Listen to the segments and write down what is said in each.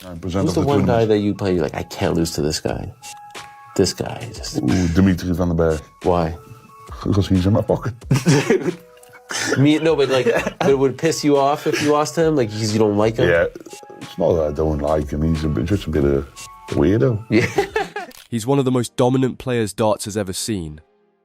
Who's the one guy that you play, you're like, I can't lose to this guy? This guy just... Ooh, Dimitri van Bergh. Why? Because he's in my pocket. No, but like, but it would piss you off if you lost to him? Like, because you don't like him? Yeah, it's not that I don't like him. He's just a bit of a weirdo. Yeah. He's one of the most dominant players darts has ever seen,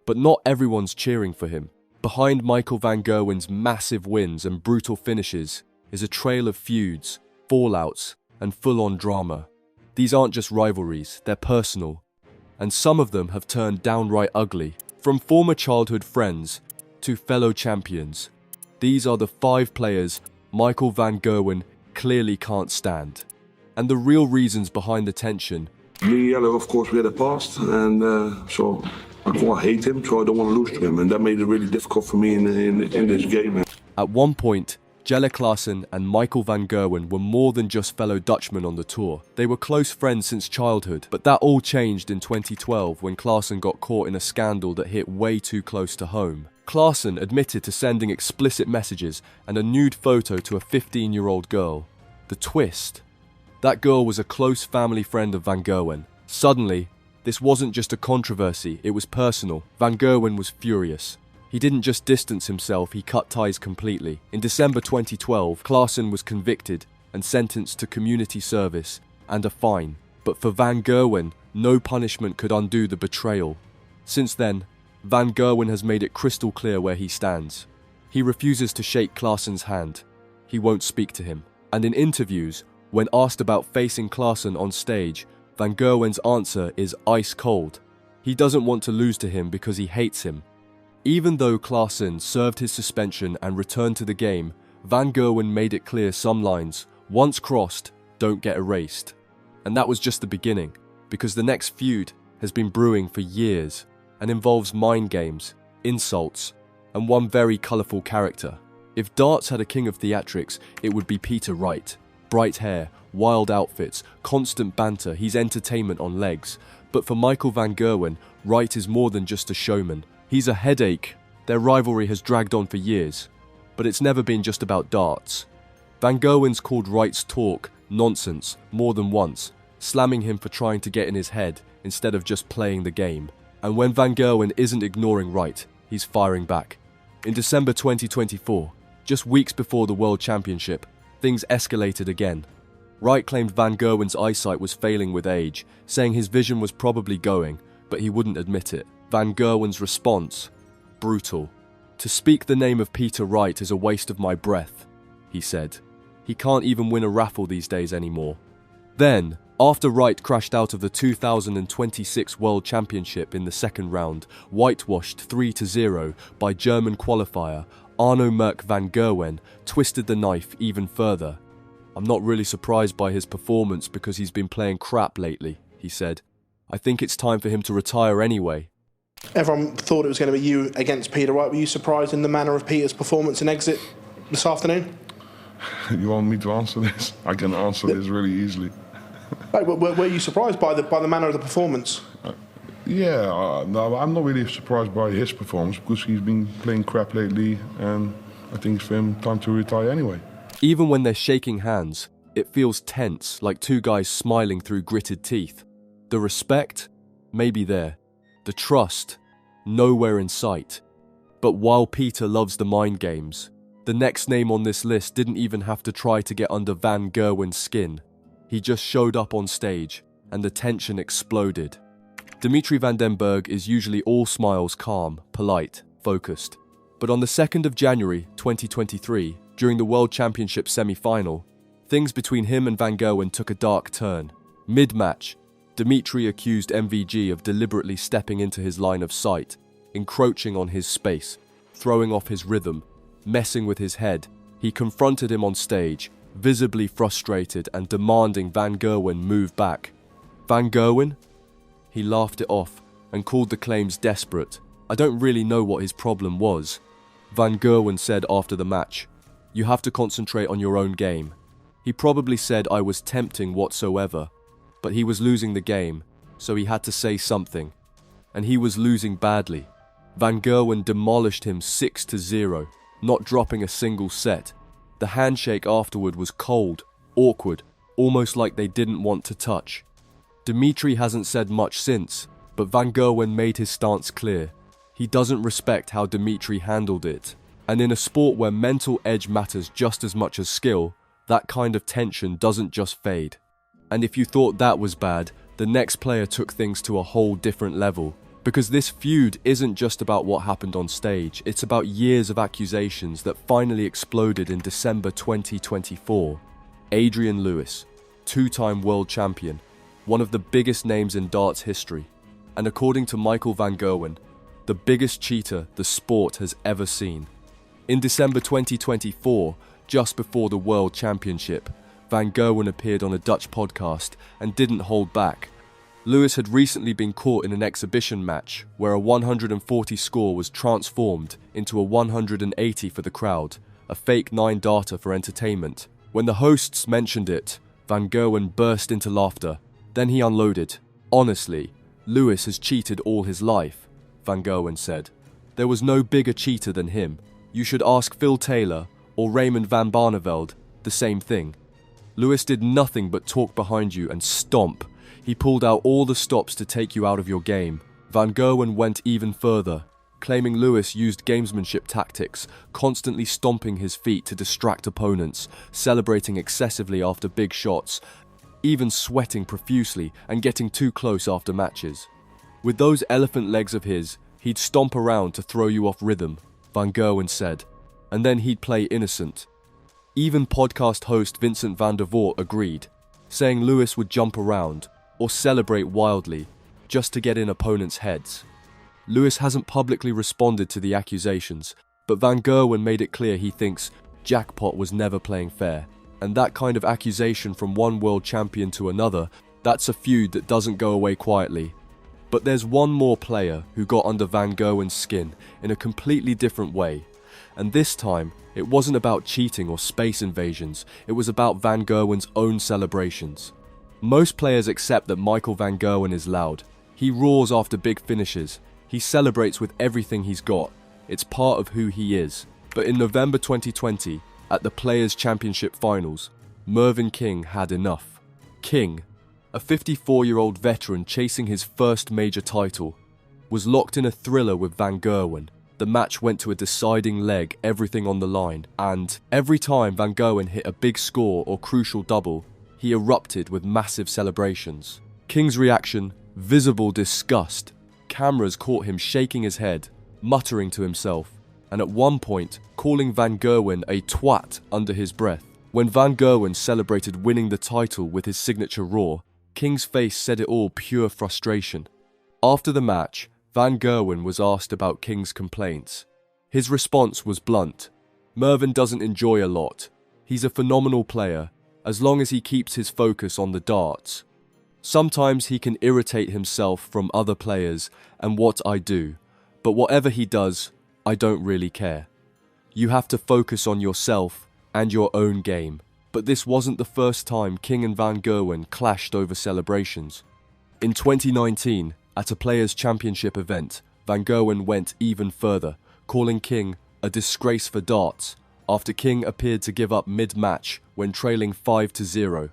but not everyone's cheering for him. Behind Michael van Gerwen's massive wins and brutal finishes is a trail of feuds, fallouts, and full-on drama. These aren't just rivalries, they're personal, and some of them have turned downright ugly. From former childhood friends to fellow champions, these are the 5 players Michael van Gerwen clearly can't stand. And the real reasons behind the tension. Me and Jelle, of course, we had a past, and so I hate him, so I don't want to lose to him, and that made it really difficult for me in this game. At one point, Jelle Klaasen and Michael van Gerwen were more than just fellow Dutchmen on the tour. They were close friends since childhood, but that all changed in 2012 when Klaasen got caught in a scandal that hit way too close to home. Klaasen admitted to sending explicit messages and a nude photo to a 15-year-old girl. The twist: that girl was a close family friend of van Gerwen. Suddenly, this wasn't just a controversy, it was personal. Van Gerwen was furious. He didn't just distance himself, he cut ties completely. In December 2012, Klaasen was convicted and sentenced to community service and a fine. But for Van Gerwen, no punishment could undo the betrayal. Since then, Van Gerwen has made it crystal clear where he stands. He refuses to shake Klaasen's hand. He won't speak to him. And in interviews, when asked about facing Klaasen on stage, Van Gerwen's answer is ice cold. He doesn't want to lose to him because he hates him. Even though Klaasen served his suspension and returned to the game, Van Gerwen made it clear some lines, once crossed, don't get erased. And that was just the beginning, because the next feud has been brewing for years and involves mind games, insults, and one very colourful character. If darts had a king of theatrics, it would be Peter Wright. Bright hair, wild outfits, constant banter, he's entertainment on legs. But for Michael van Gerwen, Wright is more than just a showman. He's a headache. Their rivalry has dragged on for years, but it's never been just about darts. Van Gerwen's called Wright's talk nonsense more than once, slamming him for trying to get in his head instead of just playing the game. And when Van Gerwen isn't ignoring Wright, he's firing back. In December 2024, just weeks before the World Championship, things escalated again. Wright claimed Van Gerwen's eyesight was failing with age, saying his vision was probably going, but he wouldn't admit it. Van Gerwen's response: brutal. To speak the name of Peter Wright is a waste of my breath, he said. He can't even win a raffle these days anymore. Then, after Wright crashed out of the 2026 World Championship in the second round, whitewashed 3-0 by German qualifier Arno Merk van Gerwen, twisted the knife even further. I'm not really surprised by his performance because he's been playing crap lately, he said. I think it's time for him to retire anyway. Everyone thought it was going to be you against Peter Wright. Were you surprised in the manner of Peter's performance and exit this afternoon? You want me to answer this? I can answer this really easily. Were you surprised by the manner of the performance? No, I'm not really surprised by his performance because he's been playing crap lately and I think it's for him time to retire anyway. Even when they're shaking hands, it feels tense, like two guys smiling through gritted teeth. The respect may be there. The trust, nowhere in sight. But while Peter loves the mind games, the next name on this list didn't even have to try to get under Van Gerwen's skin. He just showed up on stage, and the tension exploded. Dimitri van den Bergh is usually all smiles, calm, polite, focused. But on the 2nd of January 2023, during the World Championship semi-final, things between him and Van Gerwen took a dark turn. Mid-match, Dimitri accused MVG of deliberately stepping into his line of sight, encroaching on his space, throwing off his rhythm, messing with his head. He confronted him on stage, visibly frustrated and demanding Van Gerwen move back. Van Gerwen? He laughed it off and called the claims desperate. I don't really know what his problem was. Van Gerwen said after the match, "You have to concentrate on your own game." He probably said I was tempting whatsoever, but he was losing the game, so he had to say something. And he was losing badly. Van Gerwen demolished him 6-0, not dropping a single set. The handshake afterward was cold, awkward, almost like they didn't want to touch. Dimitri hasn't said much since, but Van Gerwen made his stance clear. He doesn't respect how Dimitri handled it. And in a sport where mental edge matters just as much as skill, that kind of tension doesn't just fade. And if you thought that was bad, the next player took things to a whole different level. Because this feud isn't just about what happened on stage, it's about years of accusations that finally exploded in December 2024. Adrian Lewis, two-time world champion, one of the biggest names in darts history, and according to Michael van Gerwen, the biggest cheater the sport has ever seen. In December 2024, just before the World Championship, Van Gerwen appeared on a Dutch podcast and didn't hold back. Lewis had recently been caught in an exhibition match where a 140 score was transformed into a 180 for the crowd, a fake 9-darter for entertainment. When the hosts mentioned it, Van Gerwen burst into laughter. Then he unloaded. "Honestly, Lewis has cheated all his life," Van Gerwen said. "There was no bigger cheater than him. You should ask Phil Taylor or Raymond van Barneveld the same thing. Lewis did nothing but talk behind you and stomp. He pulled out all the stops to take you out of your game." Van Gerwen went even further, claiming Lewis used gamesmanship tactics, constantly stomping his feet to distract opponents, celebrating excessively after big shots, even sweating profusely and getting too close after matches. With those elephant legs of his, he'd stomp around to throw you off rhythm, Van Gerwen said, and then he'd play innocent. Even podcast host Vincent van der Voort agreed, saying Lewis would jump around or celebrate wildly just to get in opponents' heads. Lewis hasn't publicly responded to the accusations, but Van Gerwen made it clear he thinks Jackpot was never playing fair. And that kind of accusation from one world champion to another, that's a feud that doesn't go away quietly. But there's one more player who got under Van Gerwen's skin in a completely different way. And this time, it wasn't about cheating or space invasions, it was about Van Gerwen's own celebrations. Most players accept that Michael van Gerwen is loud. He roars after big finishes. He celebrates with everything he's got. It's part of who he is. But in November 2020, at the Players' Championship Finals, Mervyn King had enough. King, a 54-year-old veteran chasing his first major title, was locked in a thriller with Van Gerwen. The match went to a deciding leg, everything on the line, and every time Van Gerwen hit a big score or crucial double, he erupted with massive celebrations. King's reaction, visible disgust. Cameras caught him shaking his head, muttering to himself, and at one point, calling Van Gerwen a twat under his breath. When Van Gerwen celebrated winning the title with his signature roar, King's face said it all, pure frustration. After the match, Van Gerwen was asked about King's complaints. His response was blunt. "Mervyn doesn't enjoy a lot. He's a phenomenal player, as long as he keeps his focus on the darts. Sometimes he can irritate himself from other players and what I do, but whatever he does, I don't really care. You have to focus on yourself and your own game." But this wasn't the first time King and Van Gerwen clashed over celebrations. In 2019, at a Players' Championship event, Van Gerwen went even further, calling King a disgrace for darts, after King appeared to give up mid-match when trailing 5-0.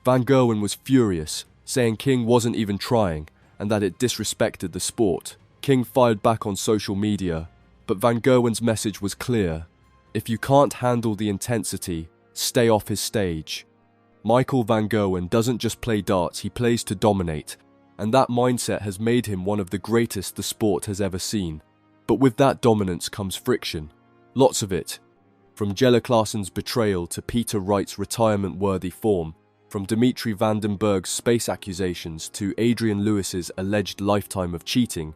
Van Gerwen was furious, saying King wasn't even trying and that it disrespected the sport. King fired back on social media, but Van Gerwen's message was clear. If you can't handle the intensity, stay off his stage. Michael van Gerwen doesn't just play darts, he plays to dominate, and that mindset has made him one of the greatest the sport has ever seen. But with that dominance comes friction. Lots of it. From Jelle Klaasen's betrayal to Peter Wright's retirement-worthy form, from Dimitri van den Bergh's space accusations to Adrian Lewis's alleged lifetime of cheating,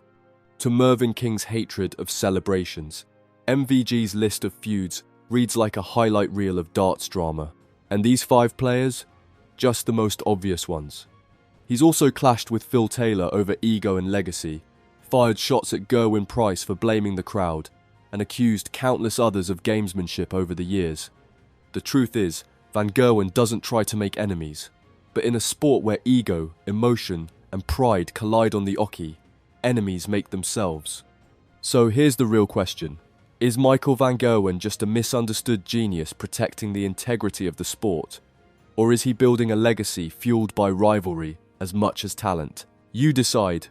to Mervyn King's hatred of celebrations. MVG's list of feuds reads like a highlight reel of darts drama. And these 5 players? Just the most obvious ones. He's also clashed with Phil Taylor over ego and legacy, fired shots at Gerwin Price for blaming the crowd, and accused countless others of gamesmanship over the years. The truth is, Van Gerwen doesn't try to make enemies, but in a sport where ego, emotion, and pride collide on the oche, enemies make themselves. So here's the real question. Is Michael van Gerwen just a misunderstood genius protecting the integrity of the sport? Or is he building a legacy fueled by rivalry as much as talent? You decide.